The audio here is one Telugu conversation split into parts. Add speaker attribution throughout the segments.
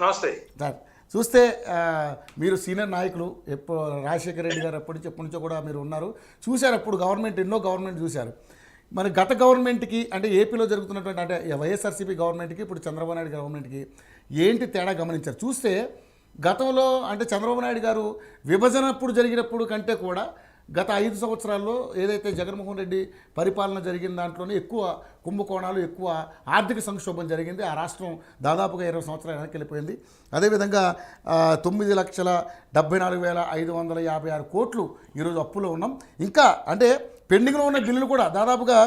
Speaker 1: నమస్తే
Speaker 2: సార్ చూస్తే మీరు సీనియర్ నాయకులు ఎప్పుడు రాజశేఖర రెడ్డి గారు ఎప్పటి నుంచో కూడా మీరు ఉన్నారు, చూశారు. అప్పుడు గవర్నమెంట్ ఎన్నో గవర్నమెంట్ చూశారు. మరి గత గవర్నమెంట్కి అంటే ఏపీలో జరుగుతున్నటువంటి అంటే వైఎస్ఆర్సీపీ గవర్నమెంట్కి ఇప్పుడు చంద్రబాబు నాయుడు గవర్నమెంట్కి ఏంటి తేడా గమనించారు? చూస్తే గతంలో అంటే చంద్రబాబు నాయుడు గారు విభజన అప్పుడు జరిగినప్పుడు కంటే కూడా గత 5 సంవత్సరాల్లో ఏదైతే జగన్మోహన్ రెడ్డి పరిపాలన జరిగిన దాంట్లోనే ఎక్కువ కుంభకోణాలు, ఎక్కువ ఆర్థిక సంక్షోభం జరిగింది. ఆ రాష్ట్రం దాదాపుగా 20 సంవత్సరాలు వెనక్కి వెళ్ళిపోయింది. అదేవిధంగా 9,74,556 కోట్లు ఈరోజు అప్పులో ఉన్నాం. ఇంకా అంటే పెండింగ్లో ఉన్న బిల్లులు కూడా దాదాపుగా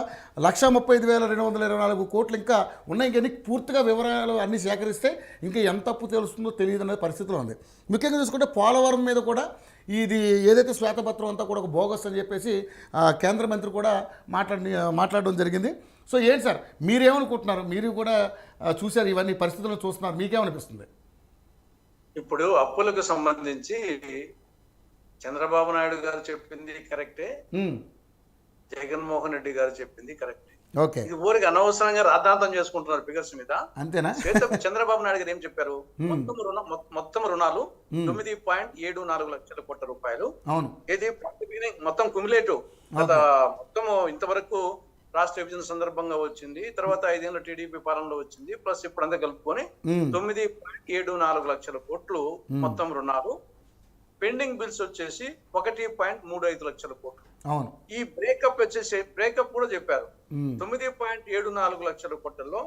Speaker 2: 1,35,224 కోట్లు ఇంకా ఉన్నాయి. ఇంకెన్ని పూర్తిగా వివరాలు అన్నీ సేకరిస్తే ఇంకా ఎంత అప్పు తెలుస్తుందో తెలియదు అనే పరిస్థితిలో ఉంది. ముఖ్యంగా చూసుకుంటే పోలవరం మీద కూడా ఇది ఏదైతే శ్వేతపత్రం అంతా కూడా ఒక బోగస్ అని చెప్పేసి కేంద్ర మంత్రి కూడా మాట్లాడడం జరిగింది. సో ఏంటి సార్ మీరేమనుకుంటున్నారు? మీరు కూడా చూశారు, ఇవన్నీ పరిస్థితులను చూస్తున్నారు, మీకేమనిపిస్తుంది?
Speaker 1: ఇప్పుడు అప్పులకు సంబంధించి చంద్రబాబు నాయుడు గారు చెప్పింది కరెక్టే, జగన్మోహన్ రెడ్డి గారు చెప్పింది కరెక్టే.
Speaker 2: ఓకే,
Speaker 1: ఇది ఊరికి అనవసరంగా రాద్ధాంతం చేసుకుంటున్నారు ఫిగర్స్ మీద.
Speaker 2: అంతేనా?
Speaker 1: చంద్రబాబు నాయుడు గారు ఏం చెప్పారు? మొత్తం రుణాలు 9.74 లక్షల కోట్ల రూపాయలు.
Speaker 2: అవును,
Speaker 1: ఇది మొత్తం కుమిలేటివ్ మొత్తం ఇంతవరకు రాష్ట్ర విభజన సందర్భంగా వచ్చింది, తర్వాత 5 ఏళ్ళ టీడీపీ పాలనలో వచ్చింది, ప్లస్ ఇప్పుడంతా కలుపుకొని 9.74 లక్షల కోట్లు మొత్తం రుణాలు. పెండింగ్ బిల్స్ వచ్చేసి 1.35 లక్షల కోట్లు.
Speaker 2: అవును,
Speaker 1: ఈ బ్రేకప్ కూడా చెప్పారు. 9.74 లక్షల కోట్లలో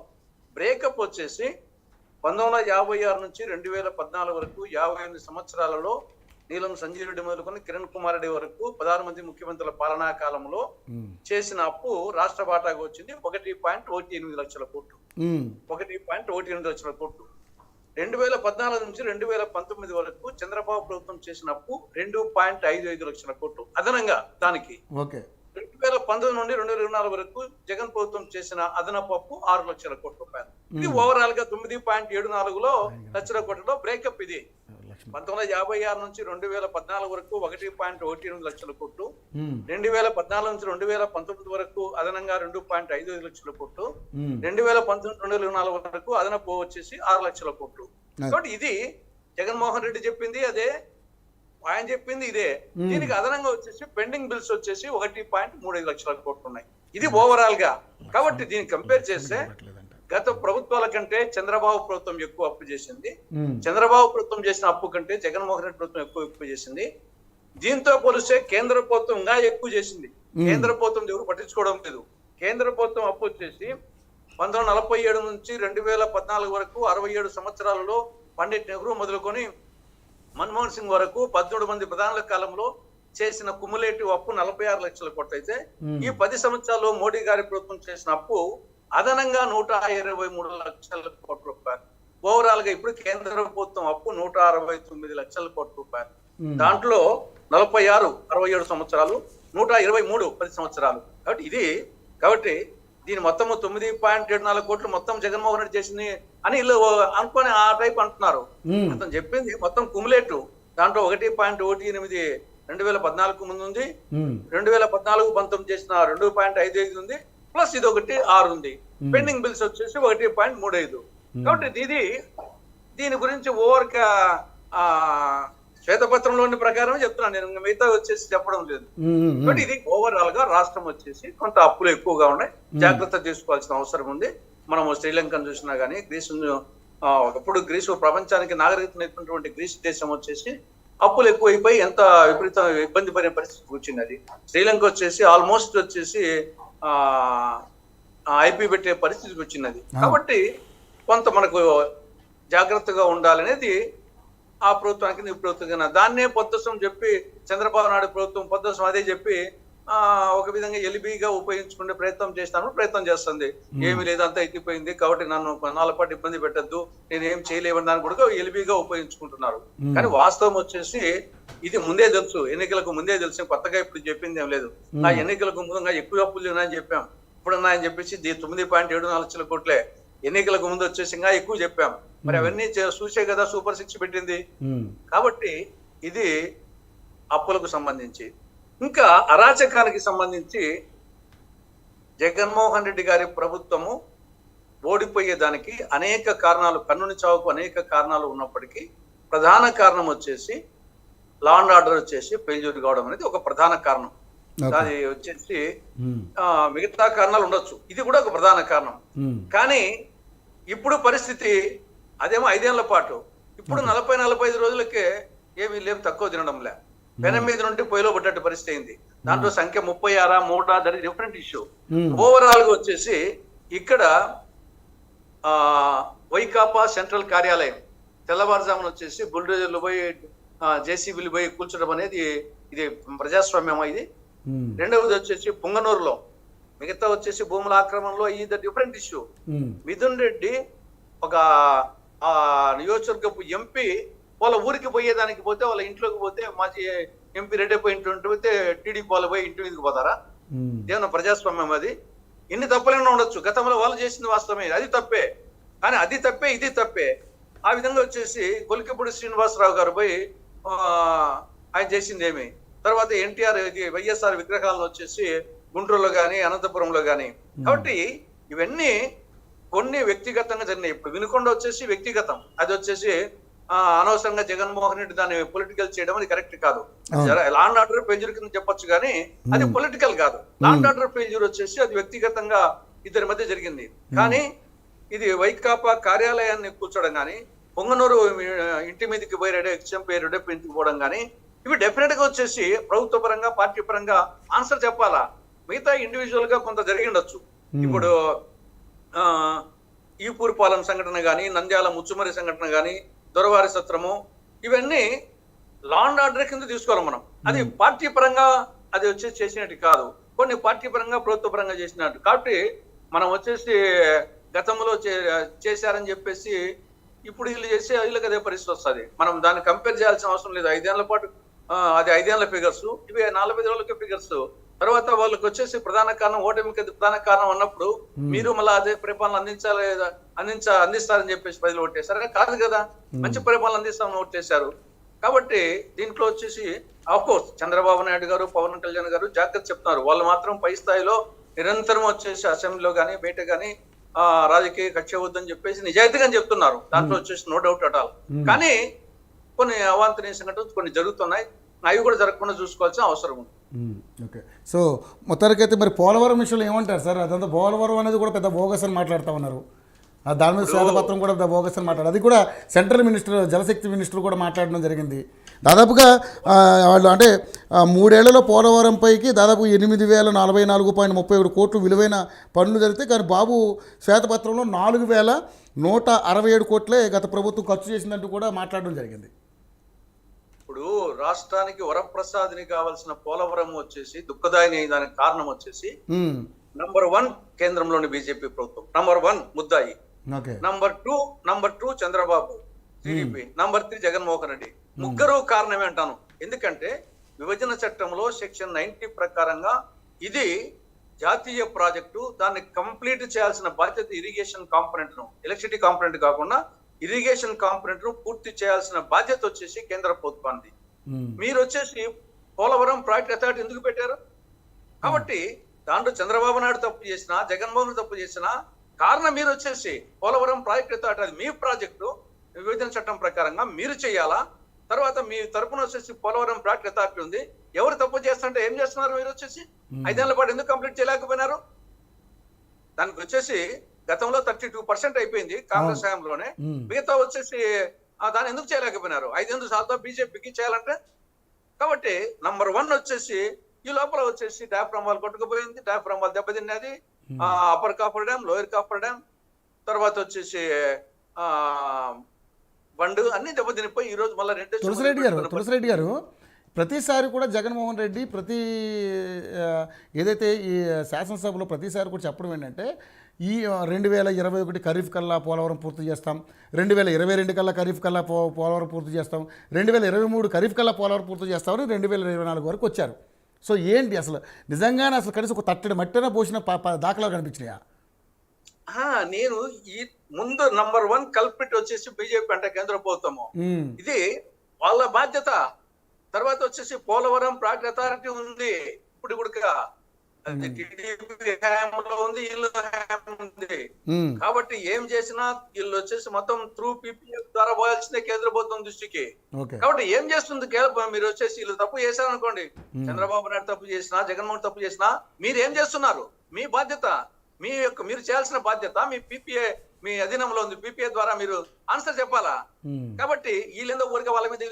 Speaker 1: బ్రేకప్ వచ్చేసి 1956 నుంచి 2014 వరకు 58 సంవత్సరాలలో నీలం సంజీవ్ రెడ్డి మొదలుకొని కిరణ్ కుమార్ రెడ్డి వరకు 16 మంది ముఖ్యమంత్రుల పాలనా కాలంలో చేసిన అప్పు రాష్ట్ర వాటాగా వచ్చింది 1.18 లక్షల కోట్లు. 1.18 లక్షల కోట్లు. 2014 నుంచి 2019 వరకు చంద్రబాబు ప్రభుత్వం చేసిన అప్పు 2.55 లక్షల కోట్లు. అదనంగా దానికి 2019 నుండి 2024 వరకు జగన్ ప్రభుత్వం చేసిన అదనపు అప్పు 6 లక్షల కోట్ల రూపాయలు. ఇది ఓవరాల్ గా 9.74 లక్షల కోట్లలో బ్రేకప్. ఇది 1956 నుంచి 2014 వరకు 1.18 లక్షల కోట్లు, 2014 నుంచి 2019 వరకు అదనంగా 2.55 లక్షల కోట్లు, 2019-2024 వరకు అదనపు వచ్చేసి 6 లక్షల కోట్లు. కాబట్టి ఇది జగన్మోహన్ రెడ్డి చెప్పింది అదే, ఆయన చెప్పింది ఇదే. దీనికి అదనంగా వచ్చేసి పెండింగ్ బిల్స్ వచ్చేసి 1.35 లక్షల కోట్లు ఉన్నాయి. ఇది ఓవరాల్ గా. కాబట్టి దీన్ని కంపేర్ చేస్తే గత ప్రభుత్వాల కంటే చంద్రబాబు ప్రభుత్వం ఎక్కువ అప్పు చేసింది. చంద్రబాబు ప్రభుత్వం చేసిన అప్పు కంటే జగన్మోహన్ రెడ్డి ప్రభుత్వం ఎక్కువ అప్పు చేసింది. దీంతో పోలిస్తే కేంద్ర ప్రభుత్వం ఇంకా ఎక్కువ చేసింది. కేంద్ర ప్రభుత్వం ఎవరు పట్టించుకోవడం లేదు. కేంద్ర ప్రభుత్వం అప్పు వచ్చేసి 1947 నుంచి 2014 వరకు 67 సంవత్సరాలలో పండిట్ నెహ్రూ మొదలుకొని మన్మోహన్ సింగ్ వరకు 13 మంది ప్రధానుల కాలంలో చేసిన కుములేటివ్ అప్పు 46 లక్షల కోట్లు అయితే, ఈ 10 సంవత్సరాల్లో మోడీ గారి ప్రభుత్వం చేసిన అప్పు అదనంగా 123 లక్షల కోట్ల రూపాయలు. ఓవరాల్ గా ఇప్పుడు కేంద్ర ప్రభుత్వం అప్పు 169 లక్షల కోట్ల రూపాయలు. దాంట్లో 67 సంవత్సరాలు, 123 10 సంవత్సరాలు. కాబట్టి దీని మొత్తము 9.74 కోట్లు మొత్తం జగన్మోహన్ రెడ్డి చేసింది అని వీళ్ళు అనుకొని ఆ టైప్ అంటున్నారు. అతను చెప్పింది మొత్తం కుములేటివ్. దాంట్లో 1.18 2014 ముందు ఉంది, 2014-19 చేసిన 2.55 ఉంది, ప్లస్ ఇది 1.6 ఉంది. పెండింగ్ బిల్స్ వచ్చేసి 1.35. కాబట్టి దీని గురించి ఓవర్గా శ్వేతపత్రంలోని ప్రకారం చెప్తున్నాను నేను, మిగతా వచ్చేసి చెప్పడం లేదు. కాబట్టి ఇది ఓవరాల్ గా రాష్ట్రం వచ్చేసి కొంత అప్పులు ఎక్కువగా ఉన్నాయి, జాగ్రత్త తీసుకోవాల్సిన అవసరం ఉంది. మనం శ్రీలంకను చూసినా గానీ, ఒకప్పుడు గ్రీసు ప్రపంచానికి నాగరికత నేర్పినటువంటి గ్రీస్ దేశం వచ్చేసి అప్పులు ఎక్కువైపోయి ఎంత విపరీత ఇబ్బంది పడిన పరిస్థితి వచ్చింది. శ్రీలంక వచ్చేసి ఆల్మోస్ట్ వచ్చేసి ఐపీ పెట్టే పరిస్థితికి వచ్చినది. కాబట్టి కొంత మనకు జాగ్రత్తగా ఉండాలనేది ఆ ప్రభుత్వానికి నీ ప్రభుత్వం. దాన్నే పొద్దసం చెప్పి చంద్రబాబు నాయుడు ప్రభుత్వం పొద్దసం అదే చెప్పి ఒక విధంగా ఎలిబిగా ఉపయోగించుకునే ప్రయత్నం చేస్తుంది. ఏమీ లేదు, అంతా ఎక్కిపోయింది, కాబట్టి నన్ను కొన్నాళ్ళ పాటు ఇబ్బంది పెట్టద్దు, నేను ఏం చేయలేమని దాన్ని కూడా ఎలిబిగా ఉపయోగించుకుంటున్నారు. కానీ వాస్తవం వచ్చేసి ఇది ముందే తెలుసు, ఎన్నికలకు ముందే తెలుసు, కొత్తగా ఇప్పుడు చెప్పింది ఏం లేదు. ఆ ఎన్నికలకు ముందుగా ఎక్కువ అప్పులు ఉన్నాయని చెప్పాం, ఇప్పుడు ఉన్నాయని చెప్పేసి 9.74 లక్షల కోట్లే. ఎన్నికలకు ముందు వచ్చేసి ఇంకా ఎక్కువ చెప్పాం. మరి అవన్నీ చూసే కదా సూపర్ 6 పెట్టింది. కాబట్టి ఇది అప్పులకు సంబంధించి. ఇంకా అరాచకానికి సంబంధించి జగన్మోహన్ రెడ్డి గారి ప్రభుత్వము ఓడిపోయేదానికి అనేక కారణాలు, కన్నుని చావుకు అనేక కారణాలు ఉన్నప్పటికీ ప్రధాన కారణం వచ్చేసి లా అండ్ ఆర్డర్ వచ్చేసి ఫెయిల్యూర్ కావడం అనేది ఒక ప్రధాన కారణం. అది వచ్చేసి మిగతా కారణాలు ఉండొచ్చు, ఇది కూడా ఒక ప్రధాన కారణం. కానీ ఇప్పుడు పరిస్థితి అదేమో 5 ఏళ్ల పాటు, ఇప్పుడు 40-45 రోజులకే ఏమీ లేవు, తక్కువ తినడంలే. పెనం మీద నుండి పొయ్యిలో పడ్డట్టు పరిస్థితి అయింది. దాంట్లో సంఖ్య 36, 3 that is different issue. Overall గా వచ్చేసి ఇక్కడ వైకాపా సెంట్రల్ కార్యాలయం తెల్లవారుజామున వచ్చేసి బుల్డోజర్లు పోయి జేసీబీలు పోయి కూల్చడం అనేది ఇది ప్రజాస్వామ్యమా ఇది? రెండవది వచ్చేసి పుంగనూరులో, మిగతా వచ్చేసి భూముల ఆక్రమణలో ఇది డిఫరెంట్ ఇష్యూ. మిథున్ రెడ్డి ఒక నియోజకవర్గపు ఎంపీ వాళ్ళ ఊరికి పోయేదానికి పోతే, వాళ్ళ ఇంట్లోకి పోతే, మాజీ ఎంపీ రెడ్డి పోయి ఇంటి పోతే టీడీపీ వాళ్ళు పోయి ఇంటి మీదకి పోతారా? ఏమన్నా ప్రజాస్వామ్యం అది? ఇన్ని తప్పులైనా ఉండొచ్చు, గతంలో వాళ్ళు చేసింది వాస్తవమే, అది తప్పే. కానీ అది తప్పే, ఇది తప్పే. ఆ విధంగా వచ్చేసి కొలికపూడి శ్రీనివాసరావు గారు పోయి ఆయన చేసింది ఏమి? తర్వాత ఎన్టీఆర్ వైఎస్ఆర్ విగ్రహాలను వచ్చేసి గుంటూరులో కానీ అనంతపురంలో కానీ. కాబట్టి ఇవన్నీ కొన్ని వ్యక్తిగతంగా జరిగినాయి. ఇప్పుడు వినుకొండ వచ్చేసి వ్యక్తిగతం, అది వచ్చేసి అనవసరంగా జగన్మోహన్ రెడ్డి దాన్ని పొలిటికల్ చేయడం అది కరెక్ట్ కాదు. లా అండ్ ఆర్డర్ ఫెయిల్యూర్ కింద చెప్పొచ్చు కానీ అది పొలిటికల్ కాదు. లా అండ్ ఆర్డర్ ఫెయిల్యూర్ వచ్చేసి అది వ్యక్తిగతంగా ఇద్దరి మధ్య జరిగింది. కానీ ఇది వైకాపా కార్యాలయాన్ని కూర్చోవడం కానీ, పొంగనూరు ఇంటి మీదకి పోయి రెడ్డి ఇంటికి పోవడం కానీ, ఇవి డెఫినెట్ గా వచ్చేసి ప్రభుత్వ పరంగా, పార్టీ పరంగా ఆన్సర్ చెప్పాలా. మిగతా ఇండివిజువల్ గా కొంత జరిగిండొచ్చు. ఇప్పుడు ఈపూర్పాలెం సంఘటన కానీ, నంద్యాల ముచ్చుమరి సంఘటన కానీ, దొరవారి సత్రము, ఇవన్నీ లా అండ్ ఆర్డర్ కింద తీసుకోవాలి మనం. అది పార్టీ పరంగా అది వచ్చేసి చేసినట్టు కాదు, కొన్ని పార్టీ పరంగా ప్రభుత్వ పరంగా చేసినట్టు. కాబట్టి మనం వచ్చేసి గతంలో చేశారని చెప్పేసి ఇప్పుడు వీళ్ళు చేసి వీళ్ళకి అదే పరిస్థితి వస్తుంది. మనం దాన్ని కంపేర్ చేయాల్సిన అవసరం లేదు. 5 ఏళ్ల పాటు అది 5 ఏళ్ల ఫిగర్స్, ఇవి 45 రోజులకి ఫిగర్స్. తర్వాత వాళ్ళకి వచ్చేసి ప్రధాన కారణం ఓటమికి ప్రధాన కారణం అన్నప్పుడు మీరు మళ్ళీ అదే పరిపాలన అందిస్తారని చెప్పేసి ప్రజలు ఓటేశారు కాదు కదా. మంచి పరిపాలన అందిస్తామని ఓటేశారు. కాబట్టి దీంట్లో వచ్చేసి ఆఫ్ కోర్స్ చంద్రబాబు నాయుడు గారు, పవన్ కళ్యాణ్ గారు జాగ్రత్త చెప్తున్నారు. వాళ్ళు మాత్రం పై స్థాయిలో నిరంతరం వచ్చేసి అసెంబ్లీలో కానీ బయట కానీ రాజకీయ కక్ష వద్దని చెప్పేసి నిజాయితీగా చెప్తున్నారు. దాంట్లో వచ్చేసి నో డౌట్ అట్ ఆల్. కానీ కొన్ని అవాంతనీయ సంఘటనలు కొన్ని జరుగుతున్నాయి, అవి కూడా జరగకుండా చూసుకోవాల్సిన అవసరం ఉంది.
Speaker 2: ఓకే, సో మొత్తానికైతే మరి పోలవరం విషయంలో ఏమంటారు సార్? అదంతా పోలవరం అనేది కూడా పెద్ద బోగస్ అని మాట్లాడుతూ ఉన్నారు. దాని మీద శ్వేతపత్రం కూడా పెద్ద బోగస్ అని మాట్లాడారు. అది కూడా సెంట్రల్ మినిస్టర్, జలశక్తి మినిస్టర్ కూడా మాట్లాడడం జరిగింది. దాదాపుగా వాళ్ళు అంటే 3 ఏళ్లలో పోలవరం పైకి దాదాపు 8,044.37 కోట్లు విలువైన పనులు జరిగితే, కానీ బాబు శ్వేతపత్రంలో 4,167 కోట్లే గత ప్రభుత్వం ఖర్చు చేసిందంటూ కూడా మాట్లాడడం జరిగింది.
Speaker 1: ఇప్పుడు రాష్ట్రానికి వరప్రసాద్ని కావాల్సిన పోలవరం వచ్చేసి దుఃఖదాయని దానికి కారణం వచ్చేసి నంబర్ 1 కేంద్రంలోని బీజేపీ ప్రభుత్వం, నంబర్ 1 ముద్దాయి, number 2 Chandrababu TDP, number 3 Jaganmohan Reddy. ముగ్గురు కారణమే అంటాను. ఎందుకంటే విభజన చట్టంలో సెక్షన్ 90 ప్రకారంగా ఇది జాతీయ ప్రాజెక్టు, దాన్ని కంప్లీట్ చేయాల్సిన బాధ్యత ఇరిగేషన్ కాంపోనెంట్ ను, ఎలక్ట్రిసిటీ కాంపోనెంట్ కాకుండా ఇరిగేషన్ కాంపోనెంట్ ను పూర్తి చేయాల్సిన బాధ్యత వచ్చేసి కేంద్ర ప్రభుత్వానికి. మీరు వచ్చేసి పోలవరం ప్రాజెక్ట్ అథారిటీ ఎందుకు పెట్టారు? కాబట్టి దాంట్లో చంద్రబాబు నాయుడు తప్పు చేసినా, జగన్మోహన్ తప్పు చేసినా కారణం మీరు వచ్చేసి పోలవరం ప్రాజెక్ట్ అథారిటీ, అది మీ ప్రాజెక్టు, విభజన చట్టం ప్రకారంగా మీరు చేయాలా. తర్వాత మీ తరపున వచ్చేసి పోలవరం ప్రాజెక్ట్ అథారిటీ ఉంది, ఎవరు తప్పు చేస్తుంటే ఏం చేస్తున్నారు? మీరు వచ్చేసి 5 ఏళ్ల పాటు ఎందుకు కంప్లీట్ చేయలేకపోయినారు? దానికి వచ్చేసి గతంలో 32% అయిపోయింది కాంగ్రెస్ హయాంలోనే, మిగతా వచ్చేసి దాన్ని ఎందుకు చేయలేకపోయినారు? 5 సార్లు బీజేపీకి చేయాలంటే. కాబట్టి నంబర్ 1 వచ్చేసి ఈ లోపల వచ్చేసి డాఫ్రామ్ వాళ్ళు కొట్టుకుపోయింది, డాఫ్రామ్ వాళ్ళు దెబ్బతిన్నది, upper coffer dam, lower coffer dam, తర్వాత వచ్చేసి బండు అన్ని దెబ్బతినిపోయి ఈ రోజు మళ్ళీ
Speaker 2: తులసిరెడ్డి గారు ప్రతిసారి కూడా జగన్మోహన్ రెడ్డి ఏదైతే ఈ శాసనసభలో ప్రతిసారి కూడా చెప్పడం ఏంటంటే, ఈ 2021 ఖరీఫ్ కల్లా పోలవరం పూర్తి చేస్తాం, 2022 కల్లా ఖరీఫ్ కల్లా పోలవరం పూర్తి చేస్తాం, 2023 ఖరీఫ్ కల్లా పోలవరం పూర్తి చేస్తామని 2024 వరకు వచ్చారు. సో ఏంటి అసలు నిజంగానే అసలు కనీసం ఒక తట్టడి మట్టిన పోసిన దాఖలాలు కనిపించినాయా?
Speaker 1: నేను ఈ ముందు నంబర్ 1 కల్ప్రిట్ వచ్చేసి బీజేపీ అంటే కేంద్ర ప్రభుత్వము, ఇది వాళ్ళ బాధ్యత. తర్వాత వచ్చేసి పోలవరం ప్రాజెక్ట్ అథారిటీ ఉంది ఇప్పుడు కూడా, అది టీడీపీ హయాంలో ఉంది, వీళ్ళు హయాం ఉంది.
Speaker 2: ఉమ్,
Speaker 1: కాబట్టి ఏం చేసినా వీళ్ళు వచ్చేసి మొత్తం త్రూ పీపీఎఫ్ ద్వారా పోయాల్సిందే కేంద్ర ప్రభుత్వం దృష్టికి.
Speaker 2: ఓకే.
Speaker 1: కాబట్టి ఏం చేస్తుంది మీరు వచ్చేసి వీళ్ళు తప్పు చేశారనుకోండి, చంద్రబాబు నాయుడు తప్పు చేసినా, జగన్మోహన్ తప్పు చేసినా, మీరు ఏం చేస్తున్నారు? మీ బాధ్యత, మీరు చేయాల్సిన బాధ్యత మీ పీపీఏ, మీ అధీనంలో ఉంది. పీపీఏ ద్వారా మీరు ఆన్సర్ చెప్పాలా?
Speaker 2: ఉమ్,
Speaker 1: కాబట్టి వీళ్ళేందో ఊరికే వాళ్ళ మీద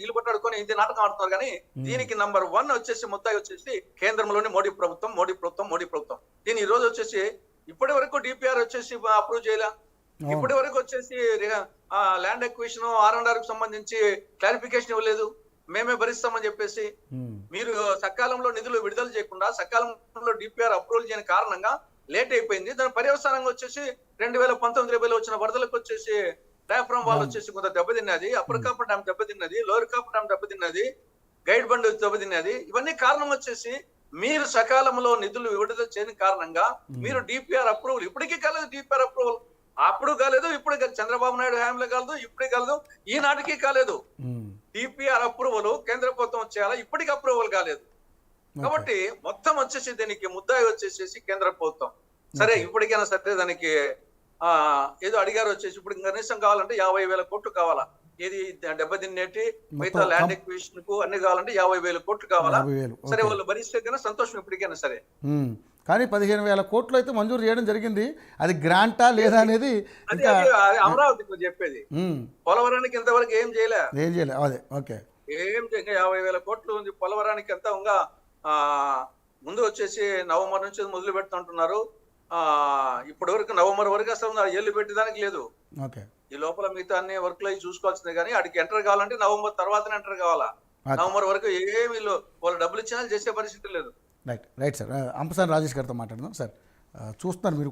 Speaker 1: వీళ్ళు కొట్టాడుకొని ఇంత నాటకం ఆడుతున్నారు. కానీ దీనికి నంబర్ 1 వచ్చేసి ముద్దాయి వచ్చేసి కేంద్రంలోని మోడీ ప్రభుత్వం. దీని ఈ రోజు వచ్చేసి ఇప్పటి వరకు డిపిఆర్ వచ్చేసి అప్రూవ్ చేయలే. ఇప్పటి వరకు వచ్చేసి ల్యాండ్ ఎక్విజిషన్ R&R కు సంబంధించి క్లారిఫికేషన్ ఇవ్వలేదు. మేమే భరిస్తామని చెప్పేసి
Speaker 2: ఉమ్,
Speaker 1: మీరు సకాలంలో నిధులు విడుదల చేయకుండా సకాలంలో డిపిఆర్ అప్రూవల్ చేయని కారణంగా లేట్ అయిపోయింది. దాని పర్యవసానంగా వచ్చేసి 2019 వచ్చిన వరదలకు వచ్చేసి డయాఫ్రామ్ వాల్ వచ్చేసి కొంత దెబ్బతిన్నది, అప్పర్ కాపర్ డ్యామ్ దెబ్బతిన్నది, లోయర్ కాపర్ డ్యామ్ దెబ్బతిన్నది, గైడ్ బండ్ దెబ్బతిన్నది. ఇవన్నీ కారణం వచ్చేసి మీరు సకాలంలో నిధులు విడుదల చేయని కారణంగా మీరు డిపిఆర్ అప్రూవల్ ఇప్పటికీ కాలేదు. డిపిఆర్ అప్రూవల్ అప్పుడు కాలేదు, ఇప్పుడు చంద్రబాబు నాయుడు హయాంలో కాలేదు, ఇప్పుడు కాలేదు, ఈనాటికి కాలేదు.
Speaker 2: ఉమ్,
Speaker 1: డిపిఆర్ అప్రూవల్ కేంద్ర ప్రభుత్వం చేయాలా, ఇప్పటికి అప్రూవల్ కాలేదు. కాబట్టి మొత్తం వచ్చేసి దీనికి ముద్దాయి వచ్చేసేసి కేంద్ర ప్రభుత్వం. సరే ఇప్పటికైనా సరే దానికి ఏదో అడిగారు వచ్చేసి ఇప్పుడు కనీసం కావాలంటే 50,000 కోట్లు కావాలా, ఏది దెబ్బతిన్నేటి మిగతా ల్యాండ్ ఎక్విజిషన్ కు అన్ని కావాలంటే 50,000 కోట్లు కావాలా.
Speaker 2: 50,000,
Speaker 1: సరే వాళ్ళు భరిస్తే కన్నా సంతోషం ఇప్పటికైనా సరే.
Speaker 2: ఉమ్. కానీ 15,000 కోట్లు అయితే మంజూరు చేయడం జరిగింది. అది గ్రాంటా లేదా అనేది
Speaker 1: అది
Speaker 2: ఇంకా
Speaker 1: అమరావతికి చెప్పేది.
Speaker 2: ఉమ్,
Speaker 1: పోలవరానికి ఇంతవరకు ఏం చేయలే.
Speaker 2: ఏం చేయలేదు. అదే ఓకే.
Speaker 1: ఏం 50,000 కోట్లు ఉంది పోలవరానికి. అంతా ఇంకా ముందు వచ్చేసి నవంబర్ నుంచి మొదలు పెడుతుంటున్నారు. ఇప్పటి వరకు నవంబర్ వరకు అసలు ఏళ్ళు పెట్టేదానికి లేదు.
Speaker 2: ఓకే.
Speaker 1: ఈ లోపల మిగతా అన్ని వర్క్ లో చూసుకోవాల్సిందే. కానీ అడిగి ఎంటర్ కావాలంటే నవంబర్ తర్వాతనే ఎంటర్ కావాలా. నవంబర్ వరకు ఏమి వాళ్ళు డబ్బులు ఇచ్చినా చేసే పరిస్థితి లేదు.
Speaker 2: Right sir. అంపసాని రాజేష్ గారితో మాట్లాడదాం సార్. చూస్తున్నారు మీరు